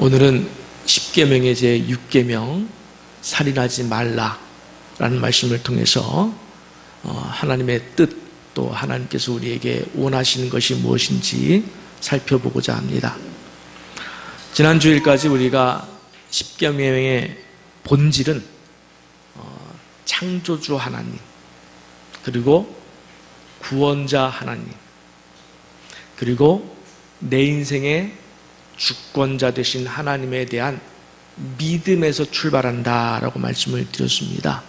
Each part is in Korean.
오늘은 십계명의 제 6계명 살인하지 말라라는 말씀을 통해서 하나님의 뜻, 또 하나님께서 우리에게 원하시는 것이 무엇인지 살펴보고자 합니다. 지난 주일까지 우리가 십계명의 본질은 창조주 하나님, 그리고 구원자 하나님, 그리고 내 인생의 주권자 되신 하나님에 대한 믿음에서 출발한다라고 말씀을 드렸습니다.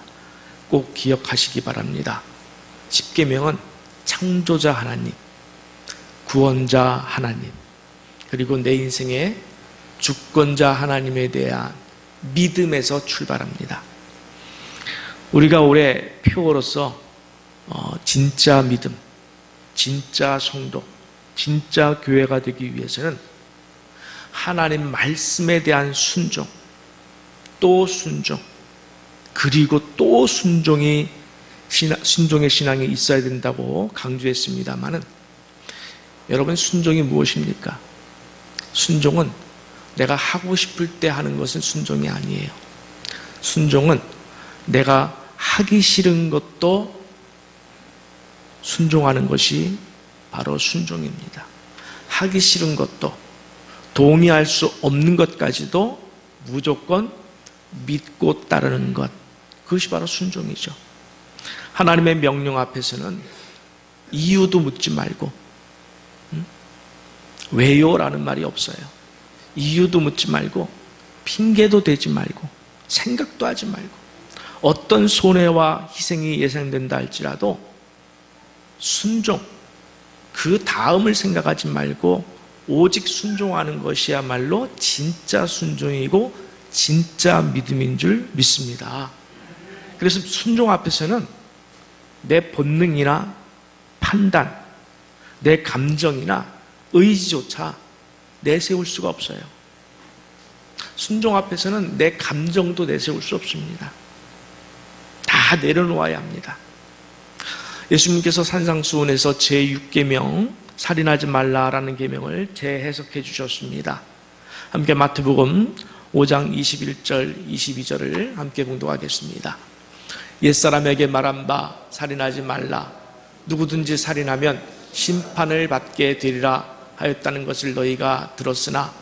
꼭 기억하시기 바랍니다. 십계명은 창조자 하나님, 구원자 하나님, 그리고 내 인생의 주권자 하나님에 대한 믿음에서 출발합니다. 우리가 올해 표어로서 진짜 믿음, 진짜 성도, 진짜 교회가 되기 위해서는 하나님 말씀에 대한 순종, 또 순종, 그리고 또 순종의 신앙이 있어야 된다고 강조했습니다마는, 여러분, 순종이 무엇입니까? 순종은 내가 하고 싶을 때 하는 것은 순종이 아니에요. 순종은 내가 하기 싫은 것도 순종하는 것이 바로 순종입니다. 하기 싫은 것도, 동의할 수 없는 것까지도 무조건 믿고 따르는 것, 그것이 바로 순종이죠. 하나님의 명령 앞에서는 이유도 묻지 말고, 왜요? 라는 말이 없어요. 이유도 묻지 말고, 핑계도 대지 말고, 생각도 하지 말고, 어떤 손해와 희생이 예상된다 할지라도 순종, 그 다음을 생각하지 말고 오직 순종하는 것이야말로 진짜 순종이고 진짜 믿음인 줄 믿습니다. 그래서 순종 앞에서는 내 본능이나 판단, 내 감정이나 의지조차 내세울 수가 없어요. 순종 앞에서는 내 감정도 내세울 수 없습니다. 다 내려놓아야 합니다. 예수님께서 산상수훈에서 제6계명 살인하지 말라라는 계명을 재해석해 주셨습니다. 함께 마태복음 5장 21절 22절을 함께 봉독하겠습니다. 옛사람에게 말한 바 살인하지 말라, 누구든지 살인하면 심판을 받게 되리라 하였다는 것을 너희가 들었으나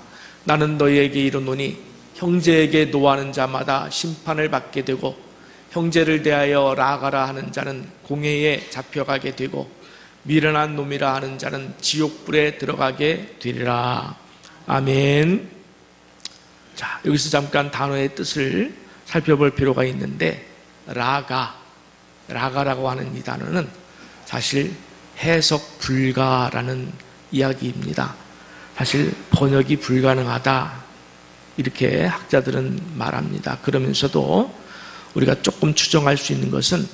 나는 너희에게 이르노니 형제에게 노하는 자마다 심판을 받게 되고 형제를 대하여 라가라 하는 자는 공회에 잡혀가게 되고 미련한 놈이라 하는 자는 지옥불에 들어가게 되리라. 아멘. 자, 여기서 잠깐 단어의 뜻을 살펴볼 필요가 있는데, 라가라고 하는 이 단어는 사실 해석 불가라는 이야기입니다. 사실 번역이 불가능하다, 이렇게 학자들은 말합니다. 그러면서도 우리가 조금 추정할 수 있는 것은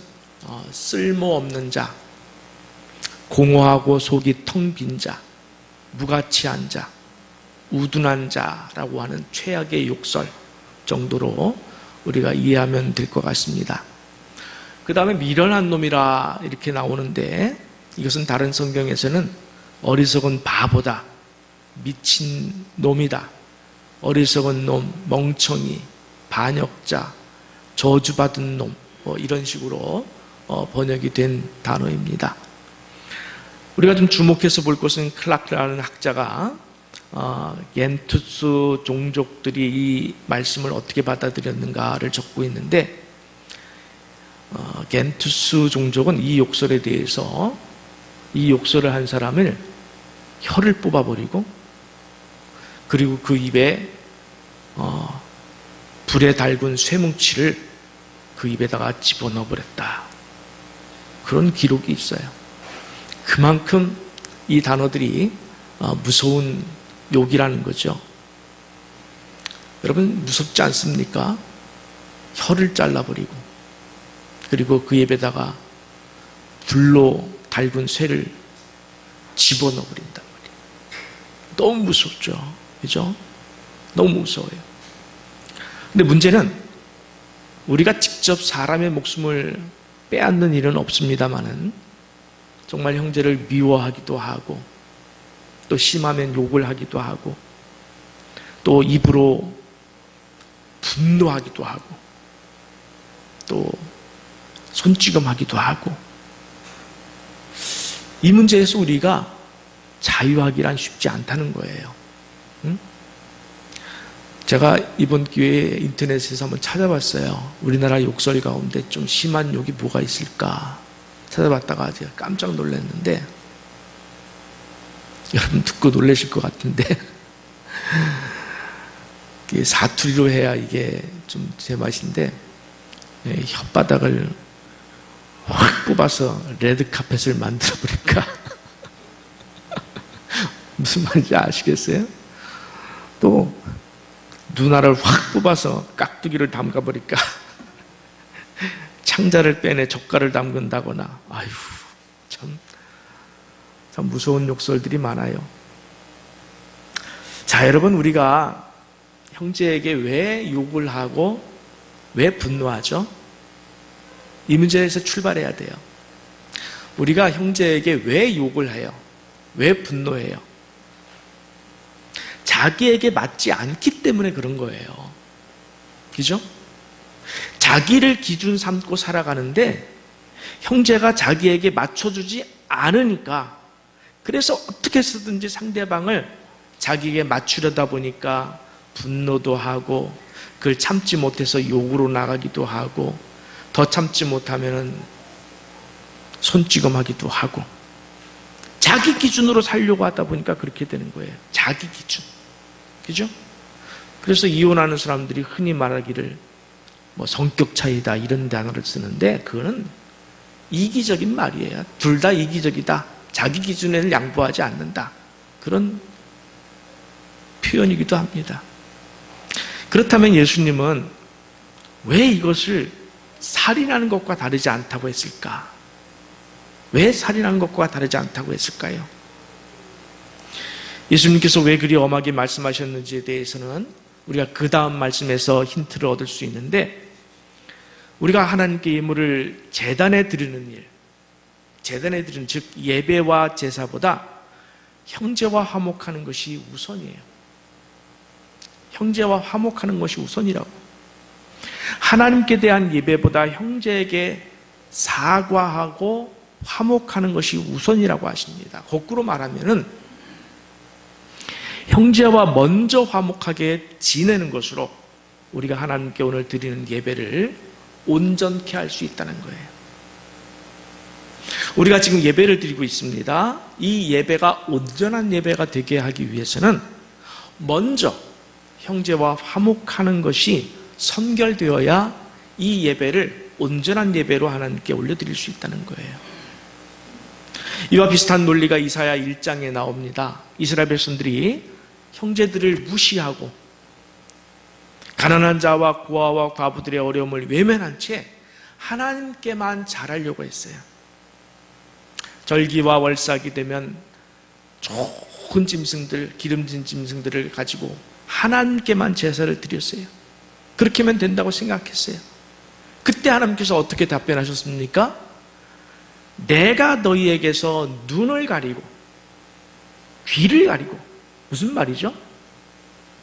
쓸모없는 자, 공허하고 속이 텅 빈 자, 무가치한 자, 우둔한 자라고 하는 최악의 욕설 정도로 우리가 이해하면 될 것 같습니다. 그 다음에 미련한 놈이라 이렇게 나오는데, 이것은 다른 성경에서는 어리석은 바보다, 미친 놈이다, 어리석은 놈, 멍청이, 반역자, 저주받은 놈, 이런 식으로 번역이 된 단어입니다. 우리가 좀 주목해서 볼 것은 클라크라는 학자가 겐투스 종족들이 이 말씀을 어떻게 받아들였는가를 적고 있는데, 겐투스 종족은 이 욕설에 대해서, 이 욕설을 한 사람을 혀를 뽑아버리고, 그리고 그 입에 불에 달군 쇠뭉치를 그 입에다가 집어넣어버렸다, 그런 기록이 있어요. 그만큼 이 단어들이 무서운 욕이라는 거죠. 여러분, 무섭지 않습니까? 혀를 잘라버리고, 그리고 그 입에다가 불로 달군 쇠를 집어넣어버린단 말이에요. 너무 무섭죠, 그죠? 너무 무서워요. 근데 문제는 우리가 직접 사람의 목숨을 빼앗는 일은 없습니다마는, 정말 형제를 미워하기도 하고, 또 심하면 욕을 하기도 하고, 또 입으로 분노하기도 하고 또 손찌검하기도 하고 이 문제에서 우리가 자유하기란 쉽지 않다는 거예요. 응? 제가 이번 기회에 인터넷에서 한번 찾아봤어요. 우리나라 욕설 가운데 좀 심한 욕이 뭐가 있을까 찾아봤다가 제가 깜짝 놀랐는데 여러분 듣고 놀라실 것 같은데 사투리로 해야 이게 좀 제 맛인데 혓바닥을 확 뽑아서 레드카펫을 만들어 버릴까 무슨 말인지 아시겠어요? 또 눈알을 확 뽑아서 깍두기를 담가버릴까 창자를 빼내 젓갈을 담근다거나 아휴 참 무서운 욕설들이 많아요. 자, 여러분, 우리가 형제에게 왜 욕을 하고 왜 분노하죠? 이 문제에서 출발해야 돼요. 우리가 형제에게 왜 욕을 해요? 왜 분노해요? 자기에게 맞지 않기 때문에 그런 거예요. 그죠? 자기를 기준 삼고 살아가는데 형제가 자기에게 맞춰주지 않으니까 그래서 어떻게 해서든지 상대방을 자기에게 맞추려다 보니까 분노도 하고 그걸 참지 못해서 욕으로 나가기도 하고 더 참지 못하면 손찌검하기도 하고 자기 기준으로 살려고 하다 보니까 그렇게 되는 거예요. 자기 기준. 그죠? 그래서 이혼하는 사람들이 흔히 말하기를 뭐 성격 차이다 이런 단어를 쓰는데 그거는 이기적인 말이에요. 둘 다 이기적이다. 자기 기준에는 양보하지 않는다. 그런 표현이기도 합니다. 그렇다면 예수님은 왜 이것을 살인하는 것과 다르지 않다고 했을까? 왜 살인하는 것과 다르지 않다고 했을까요? 예수님께서 왜 그리 엄하게 말씀하셨는지에 대해서는 우리가 그 다음 말씀에서 힌트를 얻을 수 있는데 우리가 하나님께 예물을 제단에 드리는 일, 제단에 드리는 즉 예배와 제사보다 형제와 화목하는 것이 우선이에요. 형제와 화목하는 것이 우선이라고. 하나님께 대한 예배보다 형제에게 사과하고 화목하는 것이 우선이라고 하십니다. 거꾸로 말하면은 형제와 먼저 화목하게 지내는 것으로 우리가 하나님께 오늘 드리는 예배를 온전케 할 수 있다는 거예요. 우리가 지금 예배를 드리고 있습니다. 이 예배가 온전한 예배가 되게 하기 위해서는 먼저 형제와 화목하는 것이 선결되어야 이 예배를 온전한 예배로 하나님께 올려드릴 수 있다는 거예요. 이와 비슷한 논리가 이사야 1장에 나옵니다. 이스라엘 백성들이 형제들을 무시하고 가난한 자와 고아와 과부들의 어려움을 외면한 채 하나님께만 잘하려고 했어요. 절기와 월삭이 되면 좋은 짐승들, 기름진 짐승들을 가지고 하나님께만 제사를 드렸어요. 그렇게 하면 된다고 생각했어요. 그때 하나님께서 어떻게 답변하셨습니까? 내가 너희에게서 눈을 가리고 귀를 가리고 무슨 말이죠?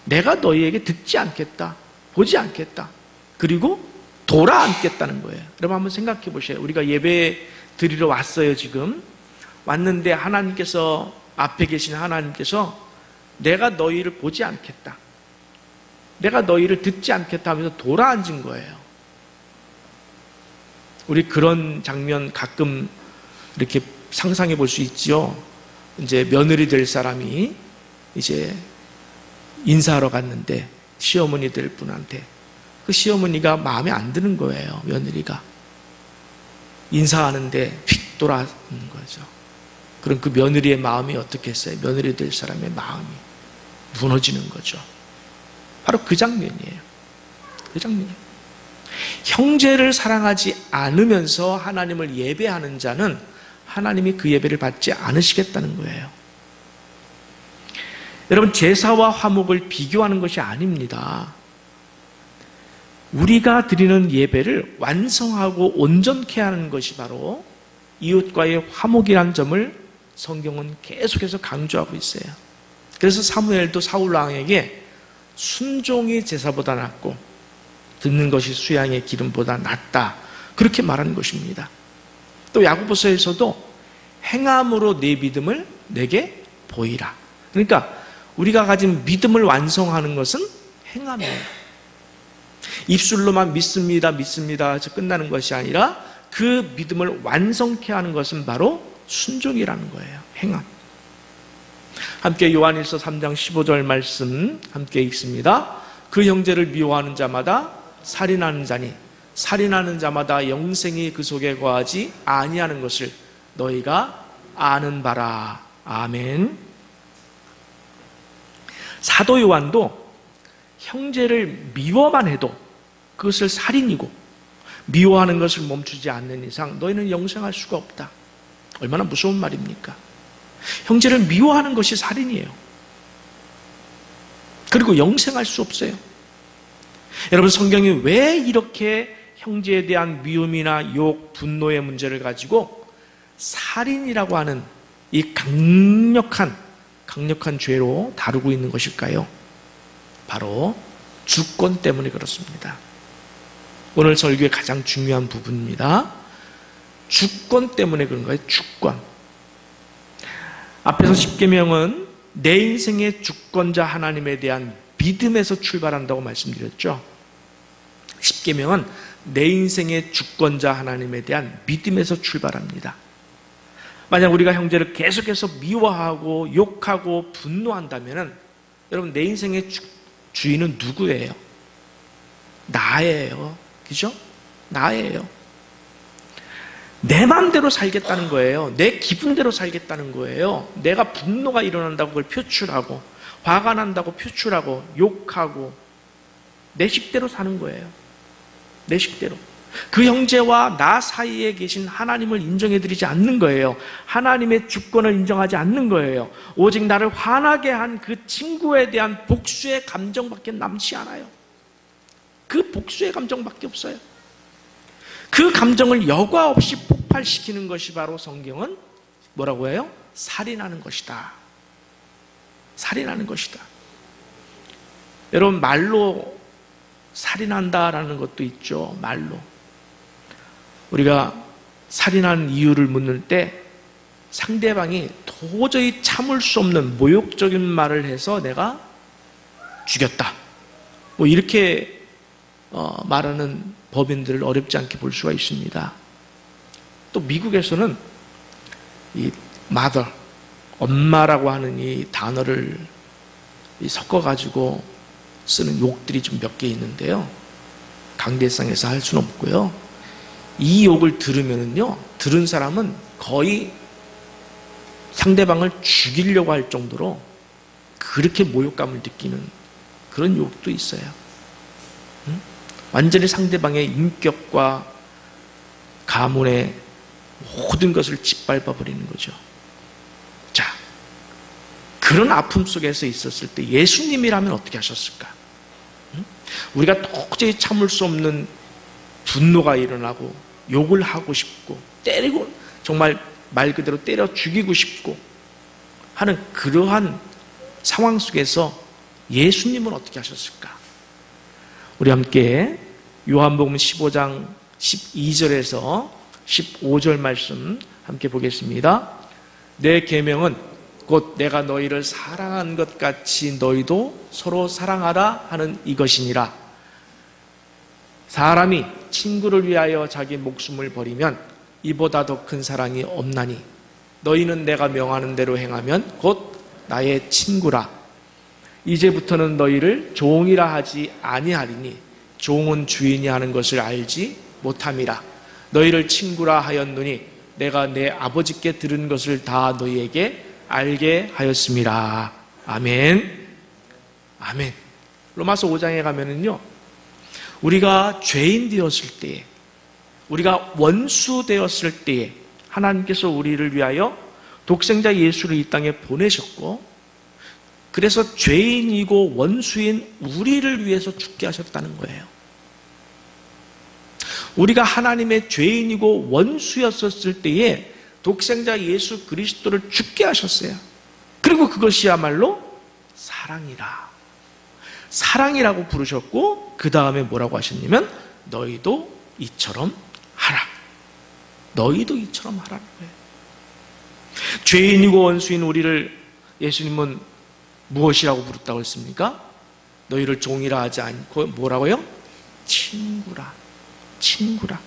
내가 너희에게 듣지 않겠다. 보지 않겠다. 그리고 돌아앉겠다는 거예요. 여러분 한번 생각해 보세요. 우리가 예배 드리러 왔어요. 지금 왔는데 하나님께서 앞에 계신 하나님께서 내가 너희를 보지 않겠다. 내가 너희를 듣지 않겠다 하면서 돌아앉은 거예요. 우리 그런 장면 가끔 이렇게 상상해 볼 수 있죠. 이제 며느리 될 사람이 이제 인사하러 갔는데 시어머니 될 분한테 그 시어머니가 마음에 안 드는 거예요. 며느리가 인사하는데 휙 돌아오는 거죠. 그럼 그 며느리의 마음이 어떻겠어요? 며느리 될 사람의 마음이 무너지는 거죠. 바로 그 장면이에요. 그 장면이에요. 형제를 사랑하지 않으면서 하나님을 예배하는 자는 하나님이 그 예배를 받지 않으시겠다는 거예요. 여러분, 제사와 화목을 비교하는 것이 아닙니다. 우리가 드리는 예배를 완성하고 온전케 하는 것이 바로 이웃과의 화목이라는 점을 성경은 계속해서 강조하고 있어요. 그래서 사무엘도 사울 왕에게 순종이 제사보다 낫고 듣는 것이 수양의 기름보다 낫다. 그렇게 말하는 것입니다. 또 야고보서에서도 행함으로 내 믿음을 내게 보이라. 그러니까 우리가 가진 믿음을 완성하는 것은 행함이에요. 입술로만 믿습니다, 믿습니다 해서 끝나는 것이 아니라 그 믿음을 완성케 하는 것은 바로 순종이라는 거예요. 행함. 함께 요한일서 3장 15절 말씀 함께 읽습니다. 그 형제를 미워하는 자마다 살인하는 자니 살인하는 자마다 영생이 그 속에 거하지 아니하는 것을 너희가 아는 바라. 아멘. 사도 요한도 형제를 미워만 해도 그것을 살인이고 미워하는 것을 멈추지 않는 이상 너희는 영생할 수가 없다. 얼마나 무서운 말입니까? 형제를 미워하는 것이 살인이에요. 그리고 영생할 수 없어요. 여러분, 성경이 왜 이렇게 형제에 대한 미움이나 욕, 분노의 문제를 가지고 살인이라고 하는 이 강력한 죄로 다루고 있는 것일까요? 바로 주권 때문에 그렇습니다. 오늘 설교의 가장 중요한 부분입니다. 주권 때문에 그런 거예요. 주권. 앞에서 십계명은 내 인생의 주권자 하나님에 대한 믿음에서 출발한다고 말씀드렸죠. 십계명은 내 인생의 주권자 하나님에 대한 믿음에서 출발합니다. 만약 우리가 형제를 계속해서 미워하고 욕하고 분노한다면 여러분, 내 인생의 주인은 누구예요? 나예요. 그죠? 나예요. 내 마음대로 살겠다는 거예요. 내 기분대로 살겠다는 거예요. 내가 분노가 일어난다고 그걸 표출하고, 화가 난다고 표출하고, 욕하고, 내 식대로 사는 거예요. 내 식대로. 그 형제와 나 사이에 계신 하나님을 인정해드리지 않는 거예요. 하나님의 주권을 인정하지 않는 거예요. 오직 나를 화나게 한 그 친구에 대한 복수의 감정밖에 남지 않아요. 그 복수의 감정밖에 없어요. 그 감정을 여과 없이 폭발시키는 것이 바로 성경은 뭐라고 해요? 살인하는 것이다. 살인하는 것이다. 여러분, 말로 살인한다라는 것도 있죠. 말로. 우리가 살인한 이유를 묻는 때 상대방이 도저히 참을 수 없는 모욕적인 말을 해서 내가 죽였다. 뭐 이렇게 말하는 법인들을 어렵지 않게 볼 수가 있습니다. 또 미국에서는 이 mother, 엄마라고 하는 이 단어를 섞어가지고 쓰는 욕들이 좀 몇 개 있는데요. 강대상에서 할 수는 없고요. 이 욕을 들으면은요, 들은 사람은 거의 상대방을 죽이려고 할 정도로 그렇게 모욕감을 느끼는 그런 욕도 있어요. 완전히 상대방의 인격과 가문의 모든 것을 짓밟아 버리는 거죠. 자, 그런 아픔 속에서 있었을 때 예수님이라면 어떻게 하셨을까? 우리가 도저히 참을 수 없는 분노가 일어나고 욕을 하고 싶고 때리고 정말 말 그대로 때려 죽이고 싶고 하는 그러한 상황 속에서 예수님은 어떻게 하셨을까? 우리 함께 요한복음 15장 12절에서 15절 말씀 함께 보겠습니다. 내 계명은 곧 내가 너희를 사랑한 것 같이 너희도 서로 사랑하라 하는 이것이니라. 사람이 친구를 위하여 자기 목숨을 버리면 이보다 더 큰 사랑이 없나니 너희는 내가 명하는 대로 행하면 곧 나의 친구라. 이제부터는 너희를 종이라 하지 아니하리니 종은 주인이 하는 것을 알지 못함이라. 너희를 친구라 하였노니 내가 내 아버지께 들은 것을 다 너희에게 알게 하였음이라. 아멘. 아멘. 로마서 5장에 가면은요, 우리가 죄인 되었을 때에, 우리가 원수 되었을 때에 하나님께서 우리를 위하여 독생자 예수를 이 땅에 보내셨고, 그래서 죄인이고 원수인 우리를 위해서 죽게 하셨다는 거예요. 우리가 하나님의 죄인이고 원수였었을 때에 독생자 예수 그리스도를 죽게 하셨어요. 그리고 그것이야말로 사랑이라. 사랑이라고 부르셨고 그 다음에 뭐라고 하셨냐면 너희도 이처럼 하라. 너희도 이처럼 하라는 거예요. 죄인이고 원수인 우리를 예수님은 무엇이라고 부르셨다고 했습니까? 너희를 종이라 하지 않고 뭐라고요? 친구라. 친구라.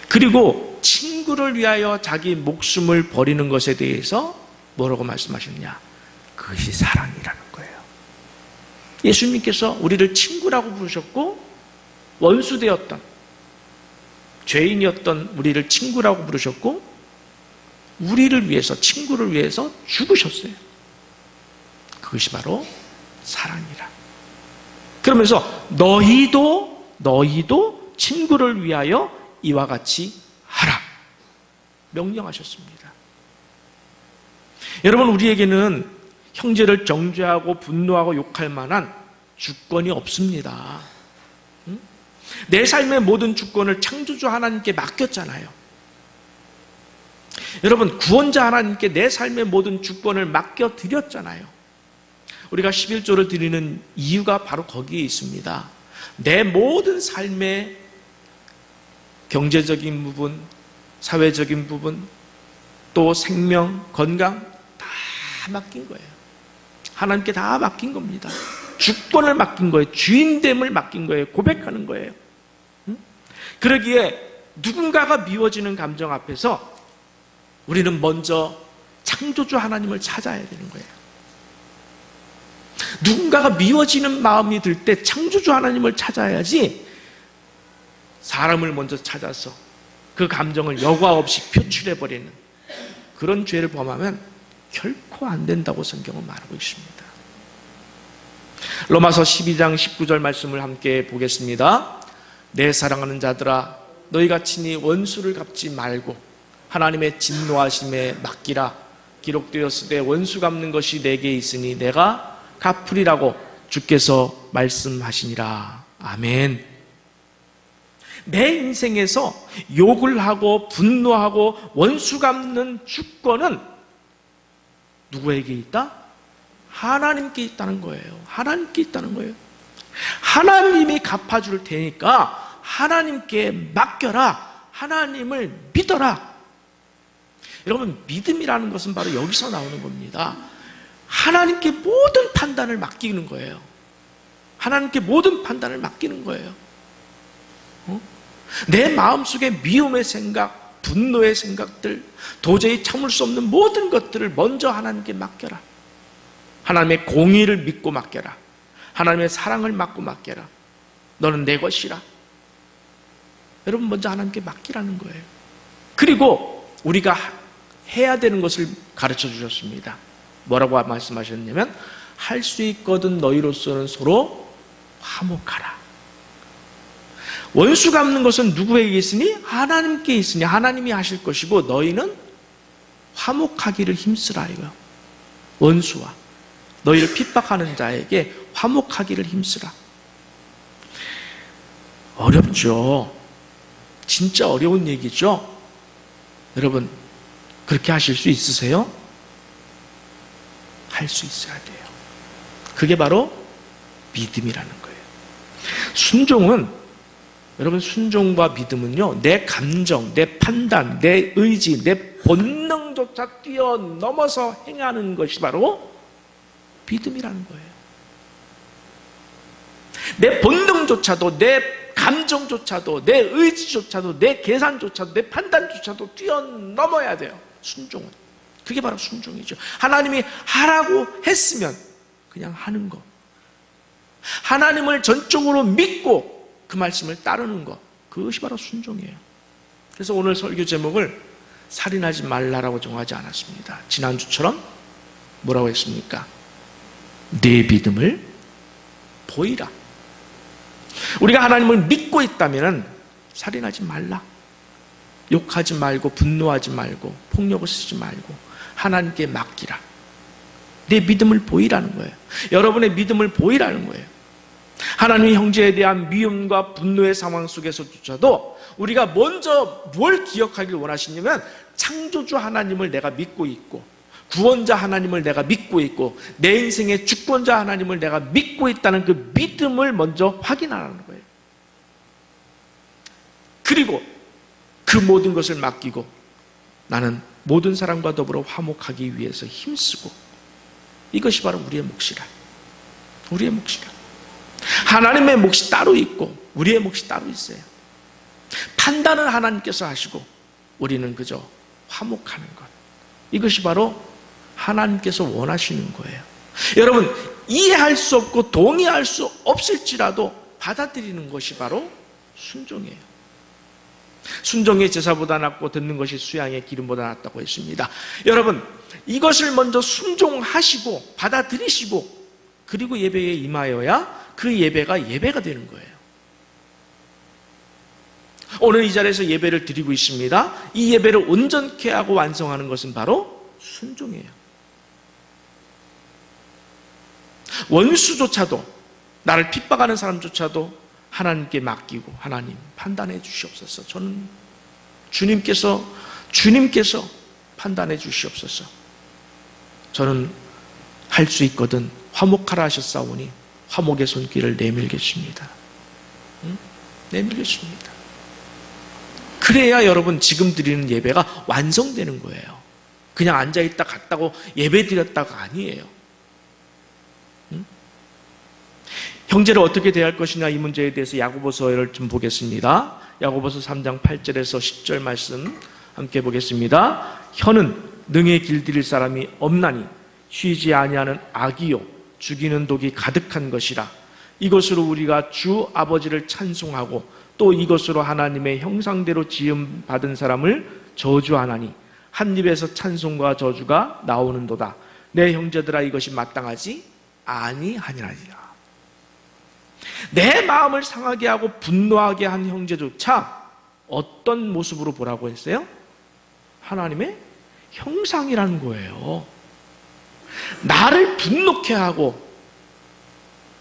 그리고 친구를 위하여 자기 목숨을 버리는 것에 대해서 뭐라고 말씀하셨냐? 그것이 사랑이라는 거예요. 예수님께서 우리를 친구라고 부르셨고 원수 되었던 죄인이었던 우리를 친구라고 부르셨고 우리를 위해서 친구를 위해서 죽으셨어요. 그것이 바로 사랑이라. 그러면서 너희도 친구를 위하여 이와 같이 하라 명령하셨습니다. 여러분, 우리에게는 형제를 정죄하고 분노하고 욕할 만한 주권이 없습니다. 내 삶의 모든 주권을 창조주 하나님께 맡겼잖아요. 여러분, 구원자 하나님께 내 삶의 모든 주권을 맡겨드렸잖아요. 우리가 11조를 드리는 이유가 바로 거기에 있습니다. 내 모든 삶의 경제적인 부분, 사회적인 부분, 또 생명, 건강 다 맡긴 거예요. 하나님께 다 맡긴 겁니다. 주권을 맡긴 거예요. 주인됨을 맡긴 거예요. 고백하는 거예요. 그러기에 누군가가 미워지는 감정 앞에서 우리는 먼저 창조주 하나님을 찾아야 되는 거예요. 누군가가 미워지는 마음이 들 때 창조주 하나님을 찾아야지 사람을 먼저 찾아서 그 감정을 여과 없이 표출해버리는 그런 죄를 범하면 결코 안 된다고 성경은 말하고 있습니다. 로마서 12장 19절 말씀을 함께 보겠습니다. 내 사랑하는 자들아, 너희가 친히 원수를 갚지 말고 하나님의 진노하심에 맡기라. 기록되었으되 원수 갚는 것이 내게 있으니 내가 갚으리라고 주께서 말씀하시니라. 아멘. 내 인생에서 욕을 하고 분노하고 원수 갚는 주권은 누구에게 있다? 하나님께 있다는 거예요. 하나님께 있다는 거예요. 하나님이 갚아줄 테니까 하나님께 맡겨라. 하나님을 믿어라. 여러분, 믿음이라는 것은 바로 여기서 나오는 겁니다. 하나님께 모든 판단을 맡기는 거예요. 하나님께 모든 판단을 맡기는 거예요. 내 마음속에 미움의 생각, 분노의 생각들, 도저히 참을 수 없는 모든 것들을 먼저 하나님께 맡겨라. 하나님의 공의를 믿고 맡겨라. 하나님의 사랑을 맡고 맡겨라. 너는 내 것이라. 여러분, 먼저 하나님께 맡기라는 거예요. 그리고 우리가 해야 되는 것을 가르쳐 주셨습니다. 뭐라고 말씀하셨냐면 할 수 있거든 너희로서는 서로 화목하라. 원수 갚는 것은 누구에게 있으니? 하나님께 있으니 하나님이 하실 것이고 너희는 화목하기를 힘쓰라 이거요. 원수와 너희를 핍박하는 자에게 화목하기를 힘쓰라. 어렵죠. 진짜 어려운 얘기죠. 여러분, 그렇게 하실 수 있으세요? 할 수 있어야 돼요. 그게 바로 믿음이라는 거예요. 순종은, 여러분, 순종과 믿음은요, 내 감정, 내 판단, 내 의지, 내 본능조차 뛰어넘어서 행하는 것이 바로 믿음이라는 거예요. 내 본능조차도, 내 감정조차도, 내 의지조차도, 내 계산조차도, 내 판단조차도 뛰어넘어야 돼요. 순종은. 그게 바로 순종이죠. 하나님이 하라고 했으면 그냥 하는 거. 하나님을 전적으로 믿고 그 말씀을 따르는 것. 그것이 바로 순종이에요. 그래서 오늘 설교 제목을 살인하지 말라라고 정하지 않았습니다. 지난주처럼 뭐라고 했습니까? 내 믿음을 보이라. 우리가 하나님을 믿고 있다면 살인하지 말라. 욕하지 말고 분노하지 말고 폭력을 쓰지 말고 하나님께 맡기라. 내 믿음을 보이라는 거예요. 여러분의 믿음을 보이라는 거예요. 하나님의 형제에 대한 미움과 분노의 상황 속에서조차도 우리가 먼저 뭘 기억하길 원하시냐면 창조주 하나님을 내가 믿고 있고 구원자 하나님을 내가 믿고 있고 내 인생의 주권자 하나님을 내가 믿고 있다는 그 믿음을 먼저 확인하라는 거예요. 그리고 그 모든 것을 맡기고 나는 모든 사람과 더불어 화목하기 위해서 힘쓰고, 이것이 바로 우리의 몫이라. 우리의 몫이라. 하나님의 몫이 따로 있고 우리의 몫이 따로 있어요. 판단은 하나님께서 하시고 우리는 그저 화목하는 것. 이것이 바로 하나님께서 원하시는 거예요. 여러분, 이해할 수 없고 동의할 수 없을지라도 받아들이는 것이 바로 순종이에요. 순종의 제사보다 낫고 듣는 것이 수양의 기름보다 낫다고 했습니다. 여러분, 이것을 먼저 순종하시고 받아들이시고 그리고 예배에 임하여야 그 예배가 되는 거예요. 오늘 이 자리에서 예배를 드리고 있습니다. 이 예배를 온전케 하고 완성하는 것은 바로 순종이에요. 원수조차도, 나를 핍박하는 사람조차도 하나님께 맡기고, 하나님 판단해 주시옵소서. 저는 주님께서 판단해 주시옵소서. 저는 할 수 있거든 화목하라 하셨사오니 화목의 손길을 내밀겠습니다. 내밀겠습니다. 그래야 여러분 지금 드리는 예배가 완성되는 거예요. 그냥 앉아있다 갔다고 예배 드렸다가 아니에요. 형제를 어떻게 대할 것이냐, 이 문제에 대해서 야고보서를 좀 보겠습니다. 야고보서 3장 8절에서 10절 말씀 함께 보겠습니다. 혀는 능히 길들일 사람이 없나니 쉬지 아니하는 악이요 죽이는 독이 가득한 것이라. 이것으로 우리가 주 아버지를 찬송하고 또 이것으로 하나님의 형상대로 지음 받은 사람을 저주하나니 한 입에서 찬송과 저주가 나오는도다. 내 형제들아, 이것이 마땅하지 아니하니라. 내 마음을 상하게 하고 분노하게 한 형제조차 어떤 모습으로 보라고 했어요? 하나님의 형상이라는 거예요. 나를 분노케 하고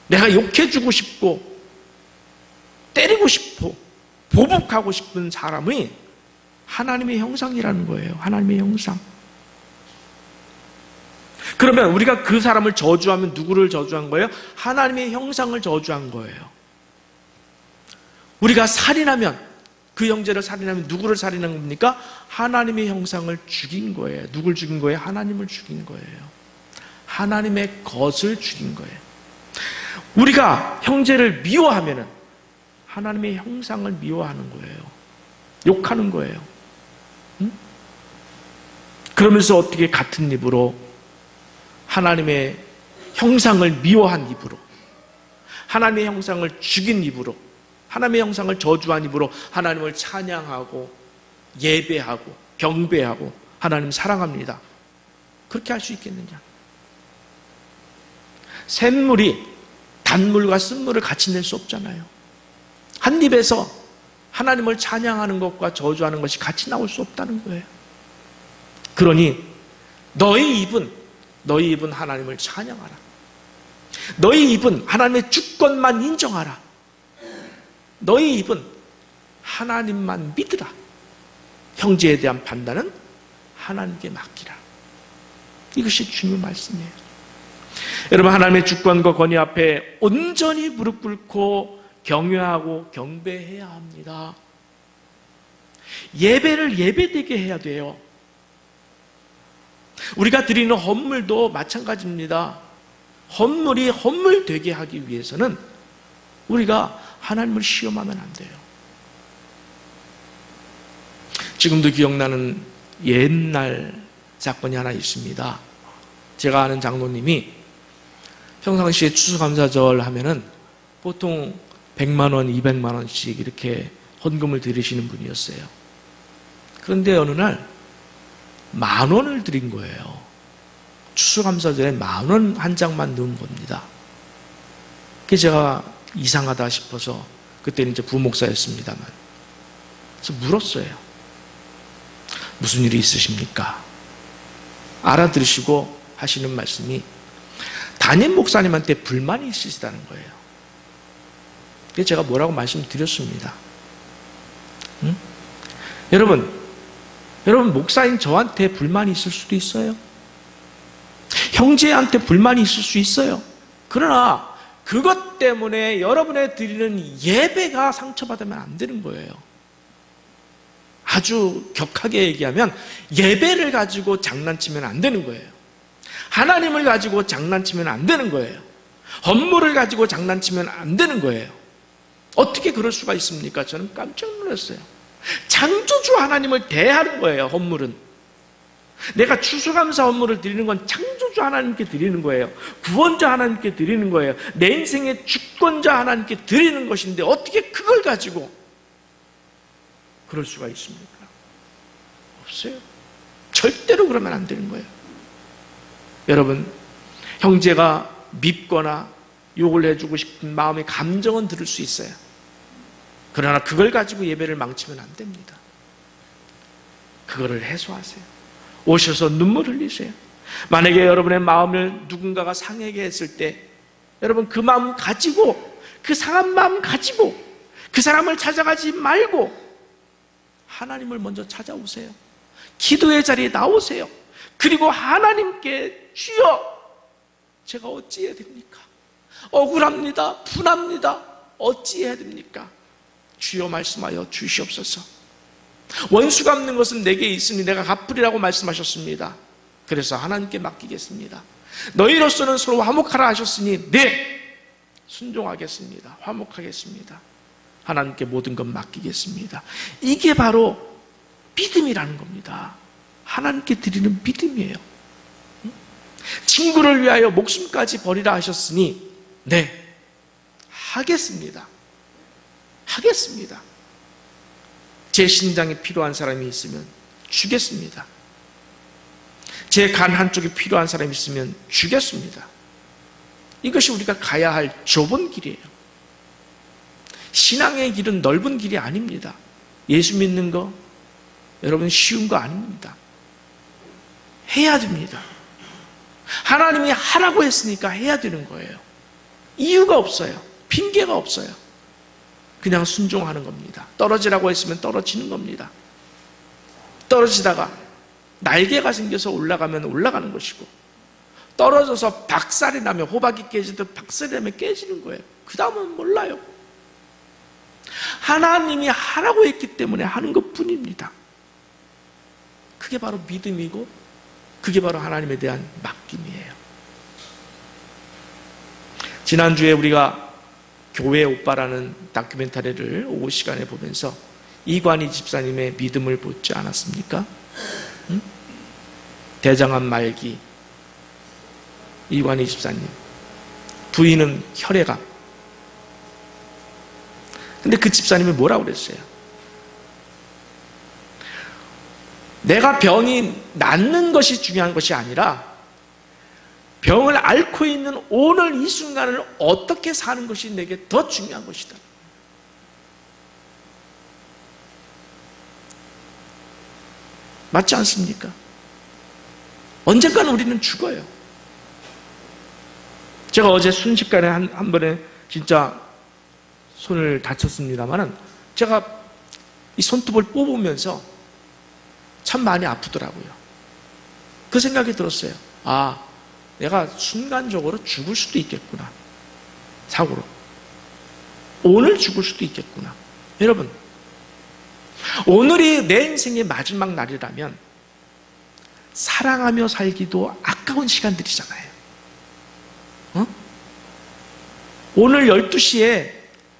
내가 욕해주고 싶고 때리고 싶고 보복하고 싶은 사람이 하나님의 형상이라는 거예요. 하나님의 형상. 그러면 우리가 그 사람을 저주하면 누구를 저주한 거예요? 하나님의 형상을 저주한 거예요. 우리가 살인하면, 그 형제를 살인하면 누구를 살인한 겁니까? 하나님의 형상을 죽인 거예요. 누굴 죽인 거예요? 하나님을 죽인 거예요. 하나님의 것을 죽인 거예요. 우리가 형제를 미워하면 하나님의 형상을 미워하는 거예요. 욕하는 거예요. 응? 그러면서 어떻게 같은 입으로 하나님의 형상을 미워한 입으로, 하나님의 형상을 죽인 입으로, 하나님의 형상을 저주한 입으로 하나님을 찬양하고 예배하고 경배하고 하나님 사랑합니다. 그렇게 할 수 있겠느냐? 샘물이 단물과 쓴물을 같이 낼 수 없잖아요. 한 입에서 하나님을 찬양하는 것과 저주하는 것이 같이 나올 수 없다는 거예요. 그러니 너희 입은 하나님을 찬양하라. 너희 입은 하나님의 주권만 인정하라. 너희 입은 하나님만 믿으라. 형제에 대한 판단은 하나님께 맡기라. 이것이 주님의 말씀이에요. 여러분, 하나님의 주권과 권위 앞에 온전히 무릎 꿇고 경외하고 경배해야 합니다. 예배를 예배되게 해야 돼요. 우리가 드리는 헌물도 마찬가지입니다. 헌물이 헌물되게 하기 위해서는 우리가 하나님을 시험하면 안 돼요. 지금도 기억나는 옛날 사건이 하나 있습니다. 제가 아는 장로님이 평상시에 추수감사절 하면은 보통 100만 원, 200만 원씩 이렇게 헌금을 드리시는 분이었어요. 그런데 어느 날 10,000원을 드린 거예요. 추수감사절에 10,000원 한 장만 넣은 겁니다. 그게 제가 이상하다 싶어서, 그때는 이제 부목사였습니다만, 그래서 물었어요. 무슨 일이 있으십니까? 알아들으시고 하시는 말씀이 담임 목사님한테 불만이 있으시다는 거예요. 그래서 제가 뭐라고 말씀드렸습니다. 응? 여러분, 목사인 저한테 불만이 있을 수도 있어요. 형제한테 불만이 있을 수 있어요. 그러나 그것 때문에 여러분의 드리는 예배가 상처받으면 안 되는 거예요. 아주 격하게 얘기하면 예배를 가지고 장난치면 안 되는 거예요. 하나님을 가지고 장난치면 안 되는 거예요. 업무를 가지고 장난치면 안 되는 거예요. 어떻게 그럴 수가 있습니까? 저는 깜짝 놀랐어요. 창조주 하나님을 대하는 거예요. 헌물은 내가 추수감사 헌물을 드리는 건 창조주 하나님께 드리는 거예요. 구원자 하나님께 드리는 거예요. 내 인생의 주권자 하나님께 드리는 것인데 어떻게 그걸 가지고 그럴 수가 있습니까? 없어요. 절대로 그러면 안 되는 거예요. 여러분, 형제가 밉거나 욕을 해주고 싶은 마음의 감정은 들을 수 있어요. 그러나 그걸 가지고 예배를 망치면 안 됩니다. 그거를 해소하세요. 오셔서 눈물 흘리세요. 만약에 여러분의 마음을 누군가가 상하게 했을 때 여러분 그 마음 가지고, 그 상한 마음 가지고 그 사람을 찾아가지 말고 하나님을 먼저 찾아오세요. 기도의 자리에 나오세요. 그리고 하나님께 주여, 제가 어찌해야 됩니까? 억울합니다. 분합니다. 어찌해야 됩니까? 주여 말씀하여 주시옵소서. 원수 갚는 것은 내게 있으니 내가 갚으리라고 말씀하셨습니다. 그래서 하나님께 맡기겠습니다. 너희로서는 서로 화목하라 하셨으니 네, 순종하겠습니다. 화목하겠습니다. 하나님께 모든 것 맡기겠습니다. 이게 바로 믿음이라는 겁니다. 하나님께 드리는 믿음이에요. 친구를 위하여 목숨까지 버리라 하셨으니 네, 하겠습니다. 하겠습니다. 제 신장이 필요한 사람이 있으면 주겠습니다. 제 간 한쪽이 필요한 사람이 있으면 주겠습니다. 이것이 우리가 가야 할 좁은 길이에요. 신앙의 길은 넓은 길이 아닙니다. 예수 믿는 거 여러분 쉬운 거 아닙니다. 해야 됩니다. 하나님이 하라고 했으니까 해야 되는 거예요. 이유가 없어요. 핑계가 없어요. 그냥 순종하는 겁니다. 떨어지라고 했으면 떨어지는 겁니다. 떨어지다가 날개가 생겨서 올라가면 올라가는 것이고, 떨어져서 박살이 나면, 호박이 깨지듯 박살이 나면 깨지는 거예요. 그 다음은 몰라요. 하나님이 하라고 했기 때문에 하는 것 뿐입니다. 그게 바로 믿음이고 그게 바로 하나님에 대한 맡김이에요. 지난주에 우리가 교회 오빠라는 다큐멘터리를 오후 시간에 보면서 이관희 집사님의 믿음을 보지 않았습니까? 응? 대장암 말기 이관희 집사님, 부인은 혈액암. 근데 그 집사님이 뭐라고 그랬어요? 내가 병이 낫는 것이 중요한 것이 아니라 병을 앓고 있는 오늘 이 순간을 어떻게 사는 것이 내게 더 중요한 것이다. 맞지 않습니까? 언젠가는 우리는 죽어요. 제가 어제 순식간에 한 번에 진짜 손을 다쳤습니다만은 제가 이 손톱을 뽑으면서 참 많이 아프더라고요. 그 생각이 들었어요. 아, 내가 순간적으로 죽을 수도 있겠구나. 사고로. 오늘 죽을 수도 있겠구나. 여러분, 오늘이 내 인생의 마지막 날이라면 사랑하며 살기도 아까운 시간들이잖아요. 어? 오늘 12시에,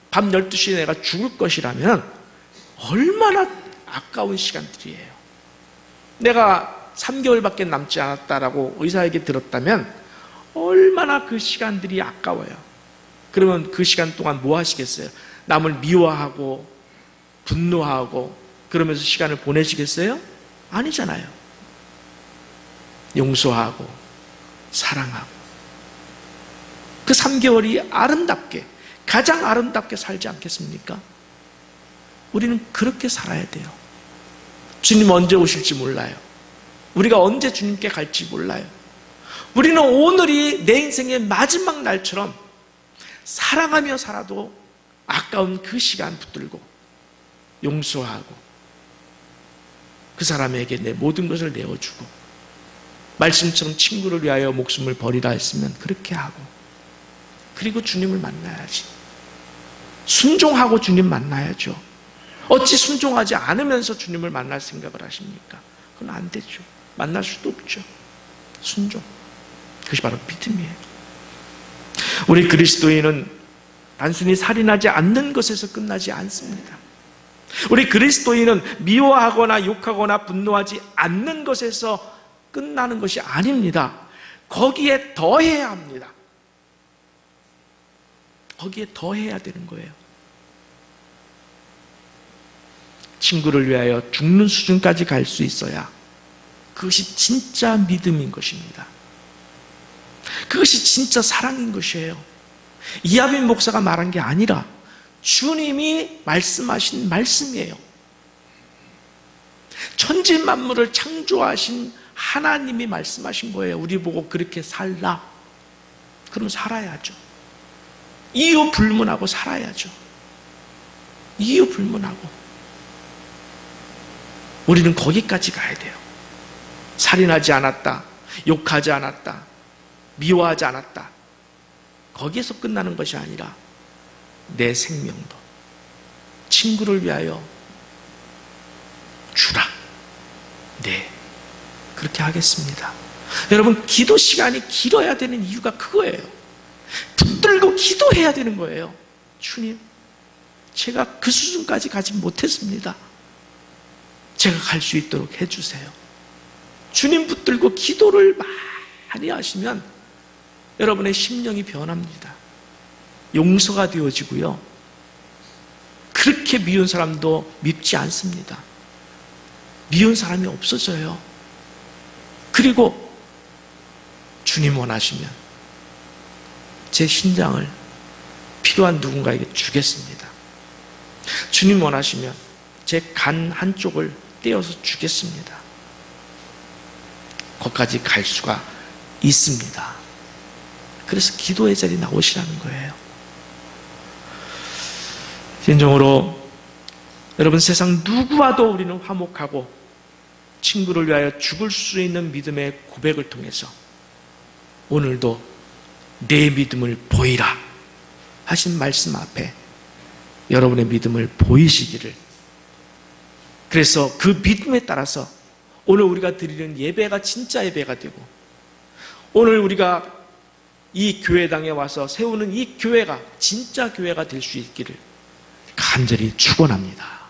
밤 12시에 내가 죽을 것이라면 얼마나 아까운 시간들이에요. 내가 3개월밖에 남지 않았다라고 의사에게 들었다면 얼마나 그 시간들이 아까워요. 그러면 그 시간 동안 뭐 하시겠어요? 남을 미워하고 분노하고 그러면서 시간을 보내시겠어요? 아니잖아요. 용서하고 사랑하고 그 3개월이 아름답게, 가장 아름답게 살지 않겠습니까? 우리는 그렇게 살아야 돼요. 주님 언제 오실지 몰라요. 우리가 언제 주님께 갈지 몰라요. 우리는 오늘이 내 인생의 마지막 날처럼 사랑하며 살아도 아까운 그 시간 붙들고 용서하고 그 사람에게 내 모든 것을 내어주고 말씀처럼 친구를 위하여 목숨을 버리라 했으면 그렇게 하고, 그리고 주님을 만나야지. 순종하고 주님 만나야죠. 어찌 순종하지 않으면서 주님을 만날 생각을 하십니까? 그건 안 되죠. 만날 수도 없죠. 순종. 그것이 바로 믿음이에요. 우리 그리스도인은 단순히 살인하지 않는 것에서 끝나지 않습니다. 우리 그리스도인은 미워하거나 욕하거나 분노하지 않는 것에서 끝나는 것이 아닙니다. 거기에 더해야 합니다. 거기에 더해야 되는 거예요. 친구를 위하여 죽는 수준까지 갈 수 있어야 그것이 진짜 믿음인 것입니다. 그것이 진짜 사랑인 것이에요. 이하빈 목사가 말한 게 아니라 주님이 말씀하신 말씀이에요. 천지 만물을 창조하신 하나님이 말씀하신 거예요. 우리 보고 그렇게 살라. 그럼 살아야죠. 이유 불문하고 살아야죠. 이유 불문하고. 우리는 거기까지 가야 돼요. 살인하지 않았다, 욕하지 않았다, 미워하지 않았다. 거기에서 끝나는 것이 아니라 내 생명도 친구를 위하여 주라. 네, 그렇게 하겠습니다. 여러분, 기도 시간이 길어야 되는 이유가 그거예요. 붙들고 기도해야 되는 거예요. 주님, 제가 그 수준까지 가지 못했습니다. 제가 갈 수 있도록 해주세요. 주님 붙들고 기도를 많이 하시면 여러분의 심령이 변합니다. 용서가 되어지고요. 그렇게 미운 사람도 밉지 않습니다. 미운 사람이 없어져요. 그리고 주님 원하시면 제 신장을 필요한 누군가에게 주겠습니다. 주님 원하시면 제 간 한쪽을 떼어서 주겠습니다. 거기까지 갈 수가 있습니다. 그래서 기도의 자리에 나오시라는 거예요. 진정으로 여러분, 세상 누구와도 우리는 화목하고 친구를 위하여 죽을 수 있는 믿음의 고백을 통해서 오늘도 내 믿음을 보이라 하신 말씀 앞에 여러분의 믿음을 보이시기를, 그래서 그 믿음에 따라서 오늘 우리가 드리는 예배가 진짜 예배가 되고, 오늘 우리가 이 교회당에 와서 세우는 이 교회가 진짜 교회가 될 수 있기를 간절히 축원합니다.